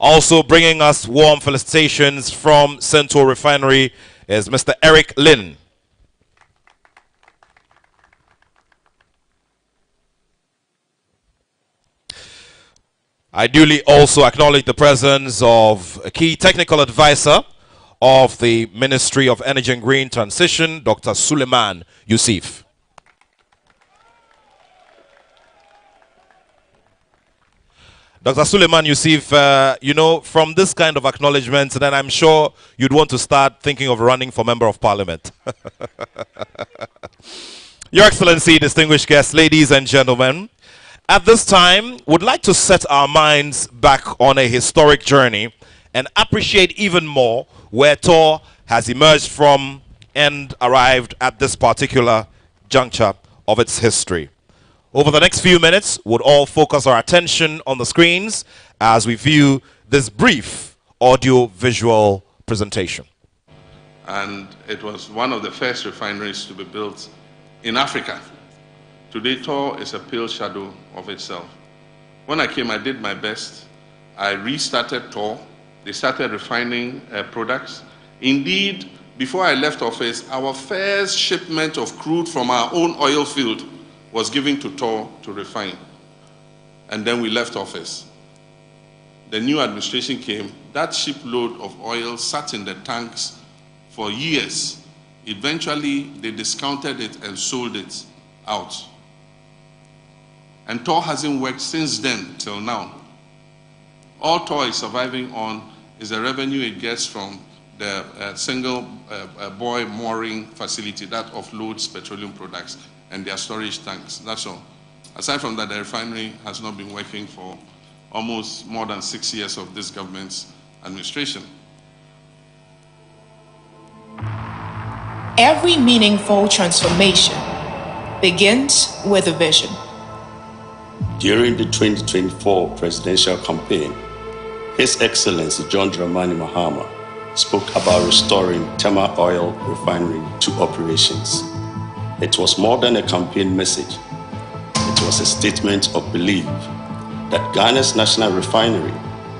Also bringing us warm felicitations from Central Refinery is Mr. Eric Lin. I duly also acknowledge the presence of a key technical advisor of the Ministry of Energy and Green Transition, Dr. Suleiman Yusuf. Dr. Suleiman Yusuf, you know, from this kind of acknowledgement, then I'm sure you'd want to start thinking of running for Member of Parliament. Your Excellency, distinguished guests, ladies and gentlemen, at this time, would like to set our minds back on a historic journey and appreciate even more where TOR has emerged from and arrived at this particular juncture of its history. Over the next few minutes, we'll all focus our attention on the screens as we view this brief audio-visual presentation. And it was one of the first refineries to be built in Africa. Today, TOR is a pale shadow of itself. When I came, I did my best. I restarted TOR. They started refining products. Indeed, before I left office, our first shipment of crude from our own oil field was given to TOR to refine. And then we left office. The new administration came. That shipload of oil sat in the tanks for years. Eventually, they discounted it and sold it out. And TOR hasn't worked since then till now. All TOR is surviving on is the revenue it gets from the single buoy mooring facility that offloads petroleum products and their storage tanks. That's all. Aside from that, the refinery has not been working for almost more than 6 years of this government's administration. Every meaningful transformation begins with a vision. During the 2024 presidential campaign, His Excellency John Dramani Mahama spoke about restoring Tema Oil Refinery to operations. It was more than a campaign message. It was a statement of belief that Ghana's national refinery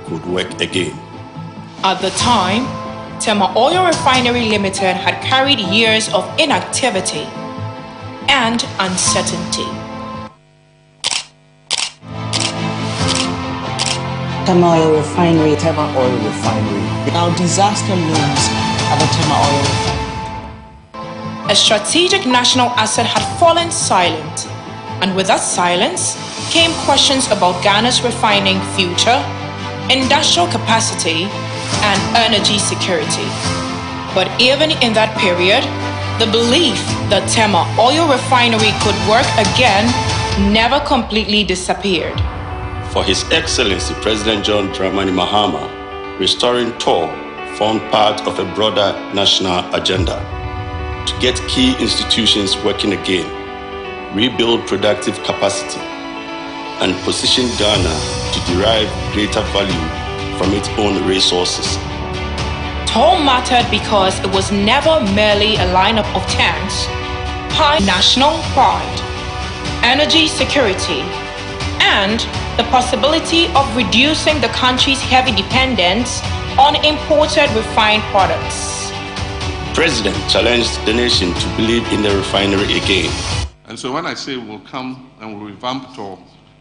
could work again. At the time, Tema Oil Refinery Ltd had carried years of inactivity and uncertainty. Tema Oil Refinery. Tema Oil Refinery. Now disaster looms at the Tema Oil Refinery. A strategic national asset had fallen silent, and with that silence came questions about Ghana's refining future, industrial capacity, and energy security. But even in that period, the belief that Tema Oil Refinery could work again never completely disappeared. For His Excellency President John Dramani Mahama, restoring TOR formed part of a broader national agenda to get key institutions working again, rebuild productive capacity, and position Ghana to derive greater value from its own resources. TOR mattered because it was never merely a lineup of tanks. High national pride, energy security, and the possibility of reducing the country's heavy dependence on imported refined products. The President challenged the nation to believe in the refinery again. And so when I say we'll come and we'll revamp TOR,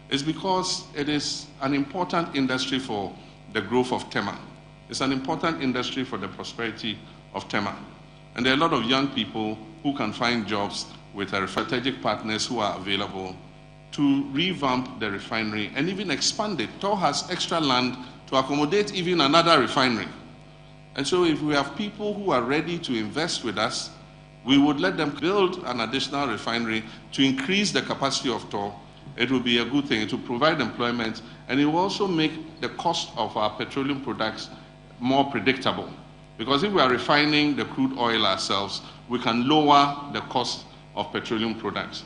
it's because it is an important industry for the growth of Tema. It's an important industry for the prosperity of Tema. And there are a lot of young people who can find jobs with our strategic partners who are available to revamp the refinery and even expand it. TOR has extra land to accommodate even another refinery. And so if we have people who are ready to invest with us, we would let them build an additional refinery to increase the capacity of TOR. It will be a good thing. It will provide employment, and it will also make the cost of our petroleum products more predictable. Because if we are refining the crude oil ourselves, we can lower the cost of petroleum products.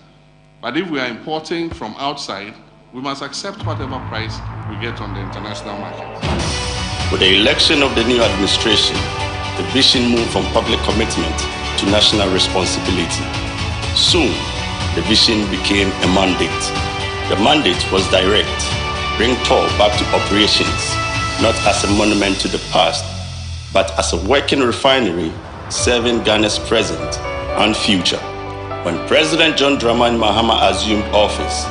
But if we are importing from outside, we must accept whatever price we get on the international market. With the election of the new administration, the vision moved from public commitment to national responsibility. Soon, the vision became a mandate. The mandate was direct: bring TOR back to operations not as a monument to the past, but as a working refinery serving Ghana's present and future. When President John Dramani Mahama assumed office,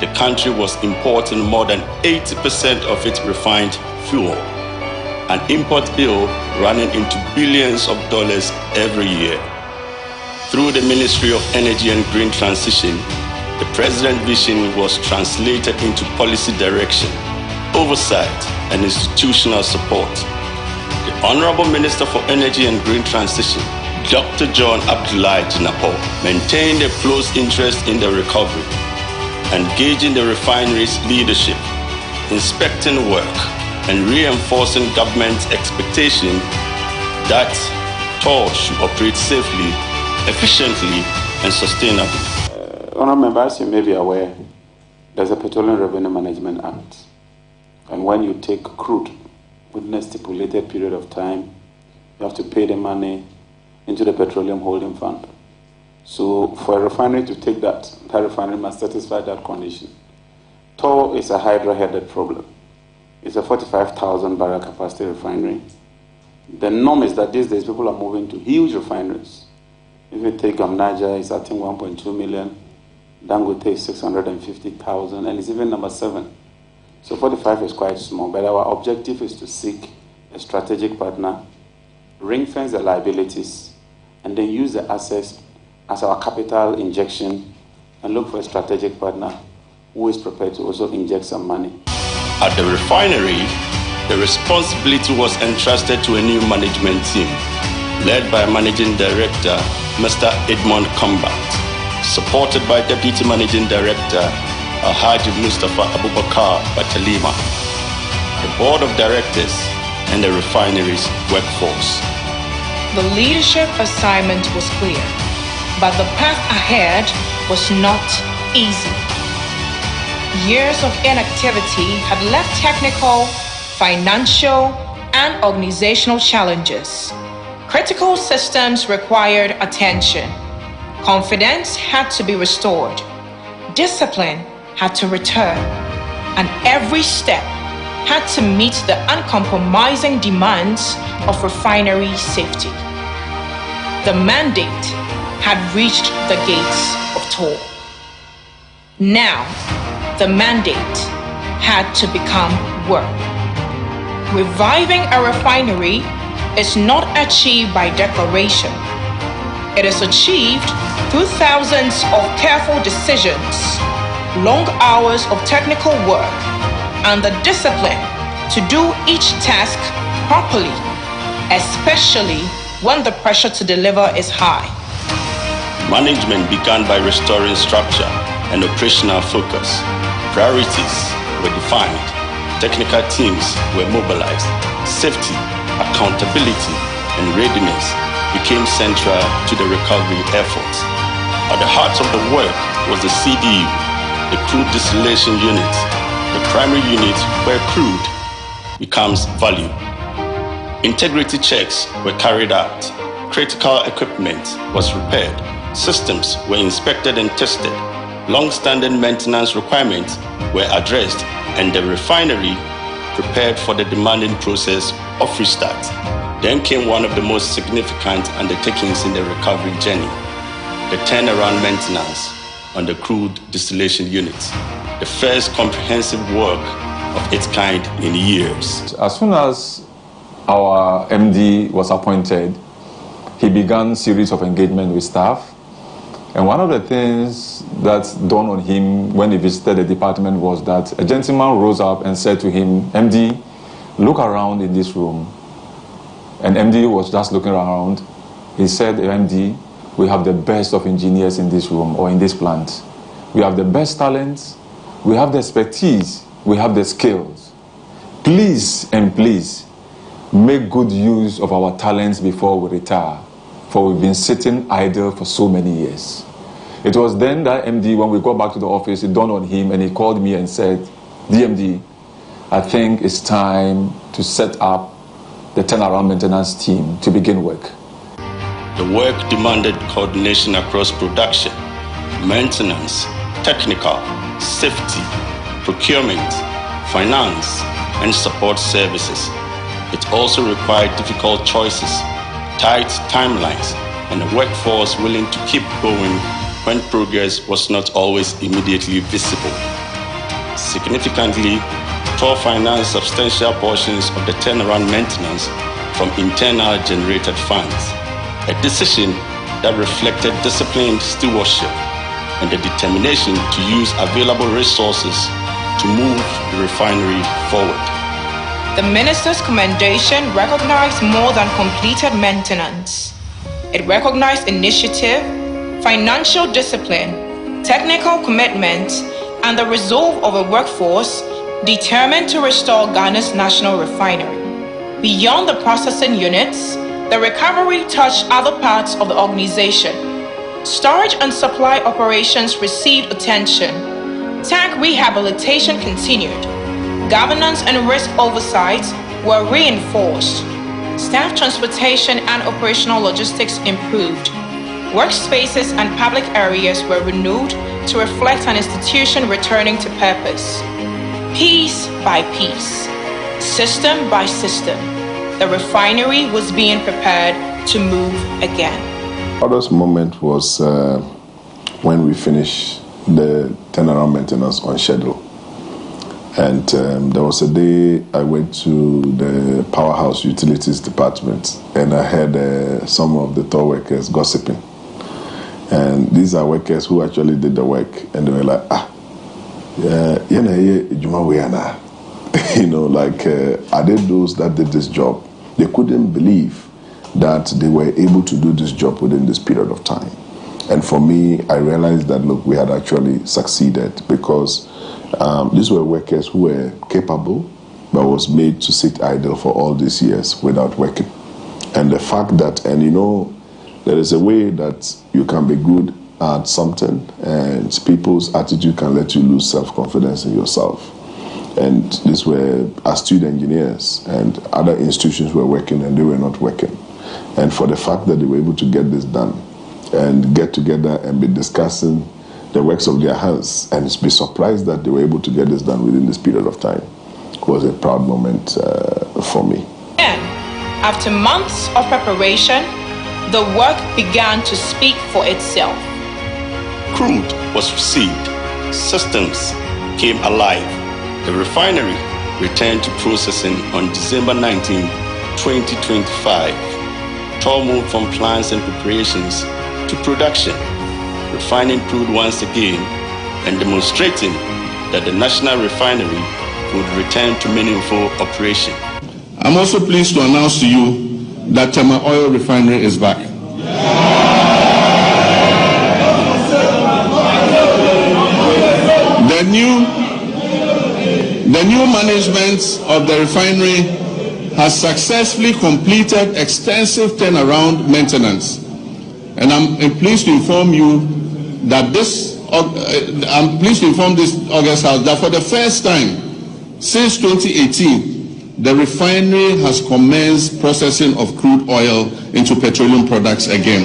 the country was importing more than 80% of its refined fuel, an import bill running into billions of dollars every year. Through the Ministry of Energy and Green Transition, the President's vision was translated into policy direction, oversight, and institutional support. The Honorable Minister for Energy and Green Transition, Dr. John Abdullahi Jinapor, maintained a close interest in the recovery, engaging the refinery's leadership, inspecting work, and reinforcing government's expectation that TOR should operate safely, efficiently, and sustainably. Honourable members, you may be aware, there's a Petroleum Revenue Management Act. And when you take crude within a stipulated period of time, you have to pay the money into the Petroleum Holding Fund. So for a refinery to take that refinery must satisfy that condition. TOR is a hydra-headed problem. It's a 45,000 barrel capacity refinery. The norm is that these days people are moving to huge refineries. If you take Gamnaja, it's I think 1.2 million. Dangote is 650,000, and it's even number 7. So 45 is quite small, but our objective is to seek a strategic partner, ring-fence the liabilities, and then use the assets as our capital injection and look for a strategic partner who is prepared to also inject some money. At the refinery, the responsibility was entrusted to a new management team, led by Managing Director, Mr. Edmond Combat, supported by Deputy Managing Director, Alhaji Mustafa Abubakar Batalima, the Board of Directors, and the refinery's workforce. The leadership assignment was clear, but the path ahead was not easy. Years of inactivity had left technical, financial, and organizational challenges. Critical systems required attention. Confidence had to be restored. Discipline had to return. And every step had to meet the uncompromising demands of refinery safety. The mandate had reached the gates of TOR. Now, the mandate had to become work. Reviving a refinery is not achieved by declaration. It is achieved through thousands of careful decisions, long hours of technical work, and the discipline to do each task properly, especially when the pressure to deliver is high. Management began by restoring structure and operational focus. Priorities were defined, technical teams were mobilized, safety, accountability, and readiness became central to the recovery efforts. At the heart of the work was the CDU, the Crude Distillation Unit, the primary unit where crude becomes value. Integrity checks were carried out, critical equipment was repaired, systems were inspected and tested, long-standing maintenance requirements were addressed, and the refinery prepared for the demanding process of restart. Then came one of the most significant undertakings in the recovery journey, the turnaround maintenance on the crude distillation unit, the first comprehensive work of its kind in years. As soon as our MD was appointed, he began a series of engagement with staff. And one of the things that dawned on him when he visited the department was that a gentleman rose up and said to him, MD, look around in this room. And MD was just looking around. He said, MD, we have the best of engineers in this room or in this plant. We have the best talents, we have the expertise, we have the skills. Please and please, make good use of our talents before we retire, for we've been sitting idle for so many years. It was then that MD, when we got back to the office, it dawned on him and he called me and said, DMD, I think it's time to set up the turnaround maintenance team to begin work. The work demanded coordination across production, maintenance, technical, safety, procurement, finance, and support services. It also required difficult choices, tight timelines, and a workforce willing to keep going when progress was not always immediately visible. Significantly, TOR financed substantial portions of the turnaround maintenance from internal generated funds, a decision that reflected disciplined stewardship and the determination to use available resources to move the refinery forward. The minister's commendation recognized more than completed maintenance. It recognized initiative, financial discipline, technical commitment, and the resolve of a workforce determined to restore Ghana's national refinery. Beyond the processing units, the recovery touched other parts of the organization. Storage and supply operations received attention. Tank rehabilitation continued. Governance and risk oversight were reinforced. Staff transportation and operational logistics improved. Workspaces and public areas were renewed to reflect an institution returning to purpose. Piece by piece, system by system, the refinery was being prepared to move again. The proudest moment was when we finished the turnaround maintenance on schedule. And there was a day I went to the powerhouse utilities department and I heard some of the TOR workers gossiping. And these are workers who actually did the work and they were like, you know, like, are they those that did this job? They couldn't believe that they were able to do this job within this period of time. And for me, I realized that, look, we had actually succeeded because these were workers who were capable, but was made to sit idle for all these years without working. And the fact that, and you know, there is a way that you can be good at something and people's attitude can let you lose self-confidence in yourself. And these were astute engineers and other institutions were working and they were not working. And for the fact that they were able to get this done and get together and be discussing the works of their hands and be surprised that they were able to get this done within this period of time was a proud moment for me. And after months of preparation, the work began to speak for itself. Crude was received, systems came alive. The refinery returned to processing on December 19, 2025. TOR moved from plans and preparations to production, refining crude once again and demonstrating that the national refinery would return to meaningful operation. I'm also pleased to announce to you that Tema Oil Refinery is back. The new management of the refinery has successfully completed extensive turnaround maintenance. And I'm pleased to inform you that this August House that for the first time since 2018, the refinery has commenced processing of crude oil into petroleum products again.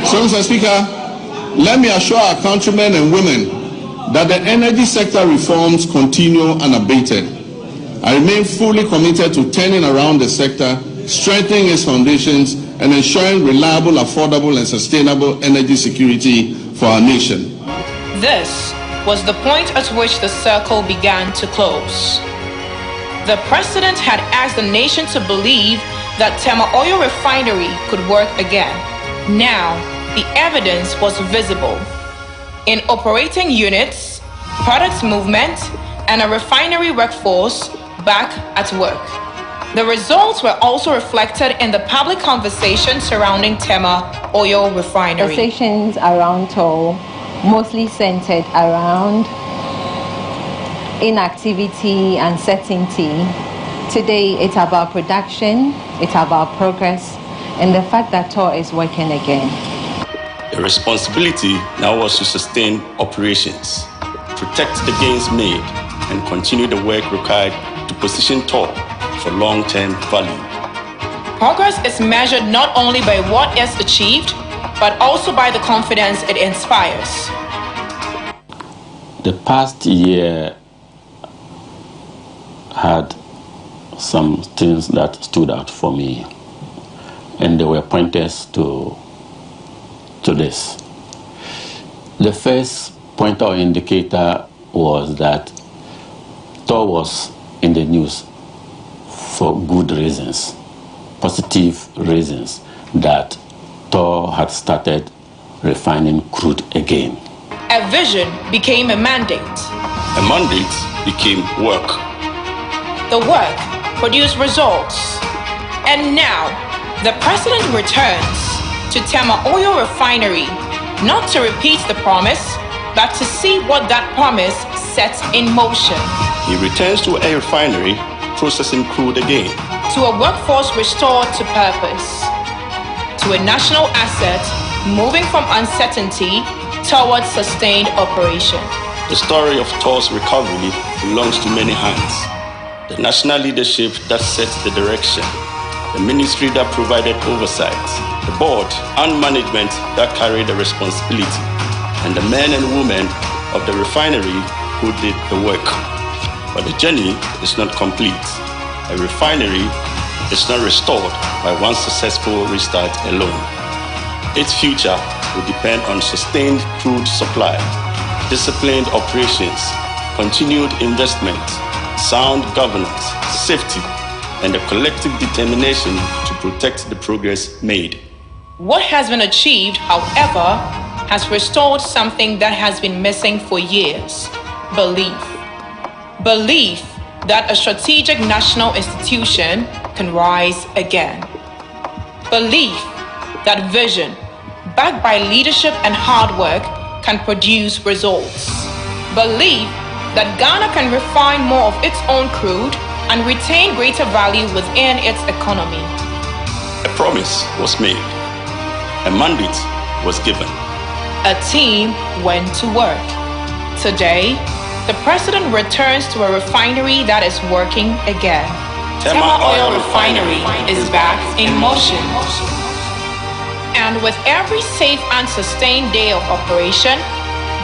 So, Mr. Speaker, let me assure our countrymen and women that the energy sector reforms continue unabated. I remain fully committed to turning around the sector, strengthening its foundations, and ensuring reliable, affordable, and sustainable energy security for our nation. This was the point at which the circle began to close. The president had asked the nation to believe that Tema Oil Refinery could work again. Now, the evidence was visible in operating units, products movement, and a refinery workforce back at work. The results were also reflected in the public conversation surrounding Tema Oil Refinery. Conversations around TOR mostly centered around inactivity and certainty. Today, it's about production, it's about progress, and the fact that TOR is working again. The responsibility now was to sustain operations, protect the gains made, and continue the work required to position TOR for long-term value. Progress is measured not only by what is achieved, but also by the confidence it inspires. The past year had some things that stood out for me, and they were pointers to this. The first pointer or indicator was that Tor was in the news for good reasons, positive reasons, that Tor had started refining crude again. A vision became a mandate. A mandate became work. The work produced results. And now, the president returns to Tema Oil Refinery, not to repeat the promise, but to see what that promise sets in motion. He returns to a refinery, processing crude again. To a workforce restored to purpose. To a national asset moving from uncertainty towards sustained operation. The story of Tor's recovery belongs to many hands. The national leadership that set the direction, the ministry that provided oversight, the board and management that carried the responsibility, and the men and women of the refinery who did the work. But the journey is not complete. A refinery is not restored by one successful restart alone. Its future will depend on sustained crude supply, disciplined operations, continued investment, sound governance, safety, and a collective determination to protect the progress made. What has been achieved, however, has restored something that has been missing for years: belief. Belief that a strategic national institution can rise again. Belief that vision, backed by leadership and hard work, can produce results. Belief that Ghana can refine more of its own crude and retain greater value within its economy. A promise was made. A mandate was given. A team went to work. Today, the president returns to a refinery that is working again. Tema Oil Refinery is back in motion. And with every safe and sustained day of operation,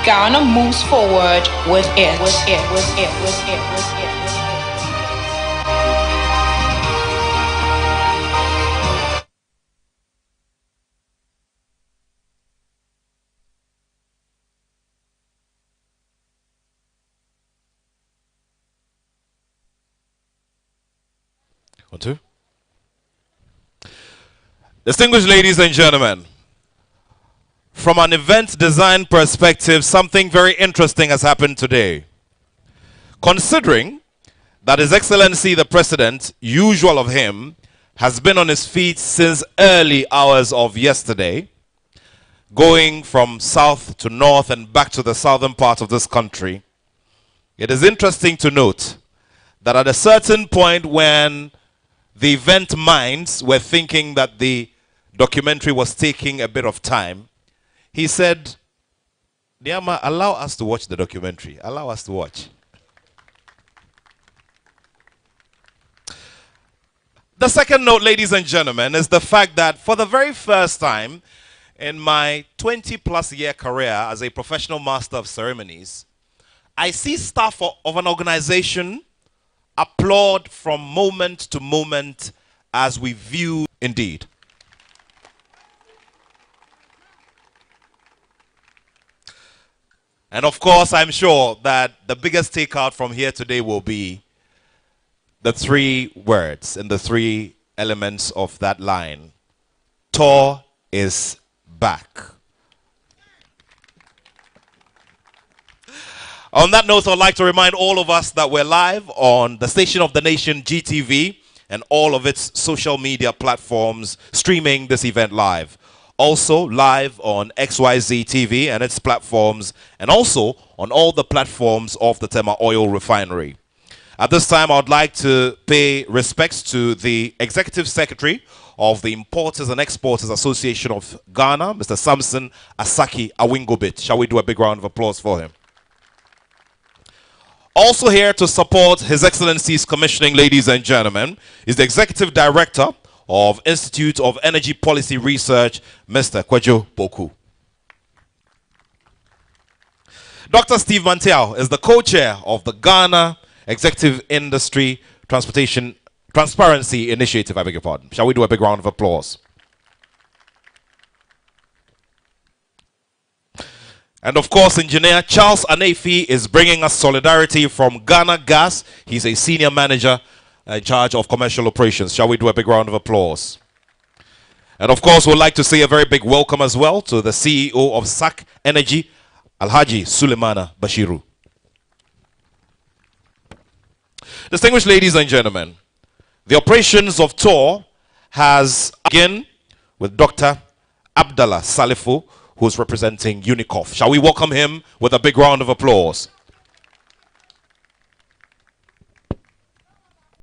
Ghana moves forward with it. One, two. Distinguished ladies and gentlemen, from an event design perspective, something very interesting has happened today. Considering that His Excellency the President, usual of him, has been on his feet since early hours of yesterday, going from south to north and back to the southern part of this country, it is interesting to note that at a certain point when the event minds were thinking that the documentary was taking a bit of time, he said, Niama, allow us to watch the documentary. Allow us to watch. The second note, ladies and gentlemen, is the fact that for the very first time in my 20-plus year career as a professional master of ceremonies, I see staff of an organization applaud from moment to moment as we view indeed. And of course, I'm sure that the biggest takeout from here today will be the three words and the three elements of that line. Tor is back. On that note, I'd like to remind all of us that we're live on the Station of the Nation, GTV, and all of its social media platforms streaming this event live. Also live on XYZ TV and its platforms, and also on all the platforms of the Tema Oil Refinery. At this time, I would like to pay respects to the Executive Secretary of the Importers and Exporters Association of Ghana, Mr. Samson Asaki Awingobit. Shall we do a big round of applause for him? Also here to support His Excellency's commissioning, ladies and gentlemen, is the Executive Director of Institute of Energy Policy Research, Mr. Kwadwo Boku. Dr. Steve Mantiao is the co-chair of the Ghana Executive Industry Transportation Transparency Initiative. I beg your pardon. Shall we do a big round of applause? And of course, Engineer Charles Anefi is bringing us solidarity from Ghana Gas. He's a senior manager in charge of commercial operations. Shall we do a big round of applause? And of course, we'd like to say a very big welcome as well to the CEO of SAC Energy, Alhaji Suleimana Bashiru. Distinguished ladies and gentlemen, the operations of TOR has begun with Dr. Abdallah Salifu, who's representing UNICOF. Shall we welcome him with a big round of applause?